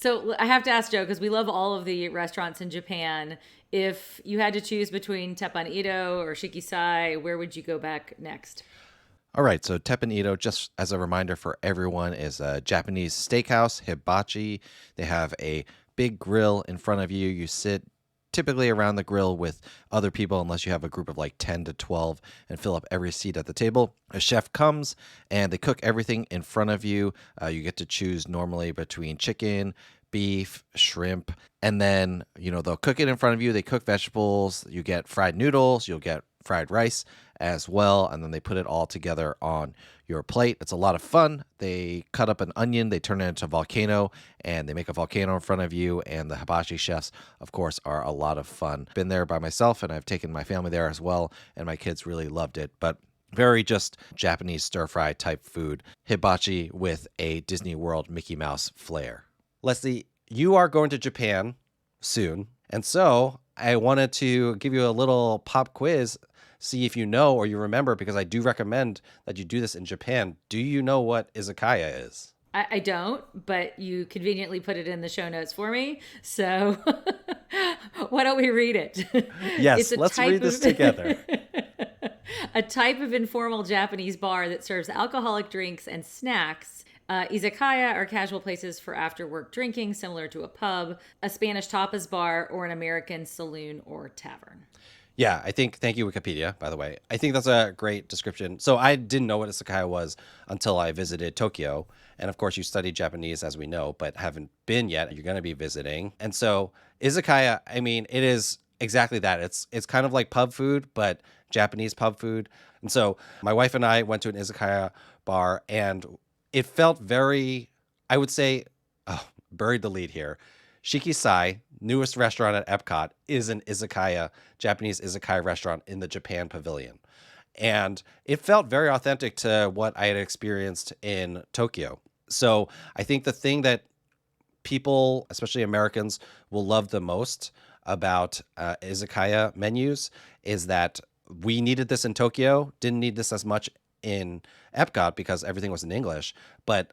So I have to ask Joe, because we love all of the restaurants in Japan. If you had to choose between Teppan Edo or Shiki Sai, where would you go back next? All right, so Teppan Edo, just as a reminder for everyone, is a Japanese steakhouse, hibachi. They have a big grill in front of you. You sit typically around the grill with other people, unless you have a group of like 10 to 12, and fill up every seat at the table. A chef comes and they cook everything in front of you. You get to choose normally between chicken, beef, shrimp, and then, they'll cook it in front of you. They cook vegetables. You get fried noodles. You'll get fried rice as well, and then they put it all together on your plate. It's a lot of fun. They cut up an onion, they turn it into a volcano, and they make a volcano in front of you. And the hibachi chefs, of course, are a lot of fun. Been there by myself, and I've taken my family there as well, and my kids really loved it. But very just Japanese stir-fry type food. Hibachi with a Disney World Mickey Mouse flair. Leslie, you are going to Japan soon, and so I wanted to give you a little pop quiz, see if you know or you remember, because I do recommend that you do this in Japan. Do you know what izakaya is? I don't, but you conveniently put it in the show notes for me. So why don't we read it? Yes, let's read this together. A type of informal Japanese bar that serves alcoholic drinks and snacks. Izakaya are casual places for after work drinking, similar to a pub, a Spanish tapas bar, or an American saloon or tavern. Yeah, thank you, Wikipedia, by the way. I think that's a great description. So I didn't know what izakaya was until I visited Tokyo. And of course, you studied Japanese, as we know, but haven't been yet. You're going to be visiting. And so izakaya, I mean, it is exactly that. It's kind of like pub food, but Japanese pub food. And so my wife and I went to an izakaya bar, and it felt very, I would say, buried the lead here. Shiki Sai, newest restaurant at Epcot, is an izakaya, Japanese izakaya restaurant in the Japan pavilion. And it felt very authentic to what I had experienced in Tokyo. So I think the thing that people, especially Americans, will love the most about izakaya menus is that we needed this in Tokyo, didn't need this as much in Epcot because everything was in English, but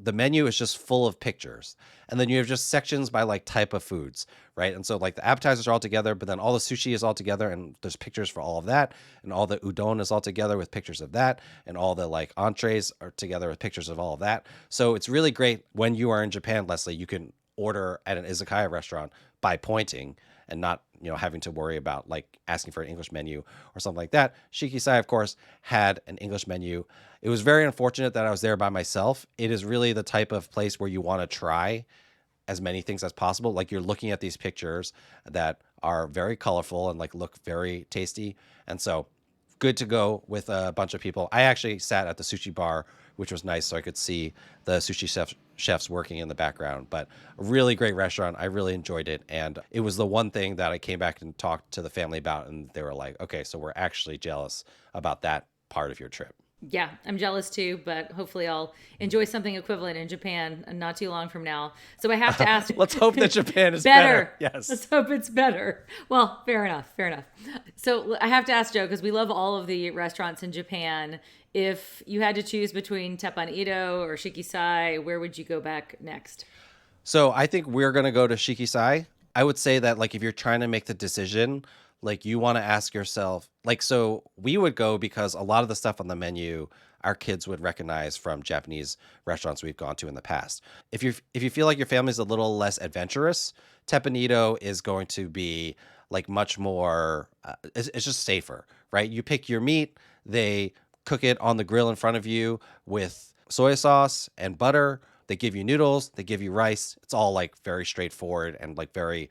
the menu is just full of pictures. And then you have just sections by like type of foods, right? And so like the appetizers are all together, but then all the sushi is all together, and there's pictures for all of that. And all the udon is all together with pictures of that. And all the like entrees are together with pictures of all of that. So it's really great when you are in Japan, Leslie, you can order at an izakaya restaurant by pointing and not, having to worry about like asking for an English menu or something like that. Shiki Sai, of course, had an English menu. It was very unfortunate that I was there by myself. It is really the type of place where you want to try as many things as possible. Like you're looking at these pictures that are very colorful and like look very tasty. And so good to go with a bunch of people. I actually sat at the sushi bar, which was nice, so I could see the sushi chefs working in the background. But a really great restaurant. I really enjoyed it. And it was the one thing that I came back and talked to the family about. And they were like, okay, so we're actually jealous about that part of your trip. Yeah, I'm jealous too, but hopefully I'll enjoy something equivalent in Japan not too long from now. So I have to ask. Let's hope that Japan is better. Yes. Let's hope it's better. Well, fair enough. Fair enough. So I have to ask Joe, because we love all of the restaurants in Japan. If you had to choose between Teppan Edo or Shiki Sai, where would you go back next? So I think we're going to go to Shiki Sai. I would say that like if you're trying to make the decision, like you want to ask yourself, like, so we would go because a lot of the stuff on the menu our kids would recognize from Japanese restaurants we've gone to in the past. If you feel like your family's a little less adventurous, Teppan Edo is going to be like much more, it's just safer, right? You pick your meat, they cook it on the grill in front of you with soy sauce and butter. They give you noodles, they give you rice. It's all like very straightforward and like very,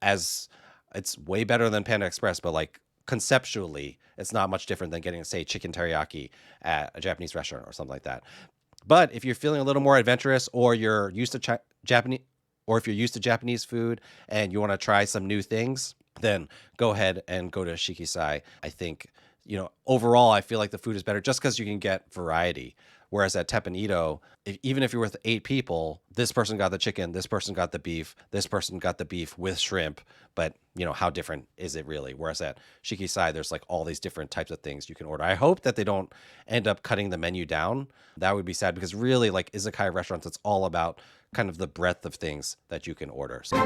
as it's way better than Panda Express, but like conceptually, it's not much different than getting, say, chicken teriyaki at a Japanese restaurant or something like that. But if you're feeling a little more adventurous, or you're used to Japanese, or if you're used to Japanese food and you want to try some new things, then go ahead and go to Shiki Sai. I think, overall, I feel like the food is better just because you can get variety. Whereas at Teppan Edo, even if you're with 8 people, this person got the chicken, this person got the beef, this person got the beef with shrimp. But, how different is it really? Whereas at Shiki Sai, there's like all these different types of things you can order. I hope that they don't end up cutting the menu down. That would be sad, because really, like izakaya restaurants, it's all about kind of the breadth of things that you can order. So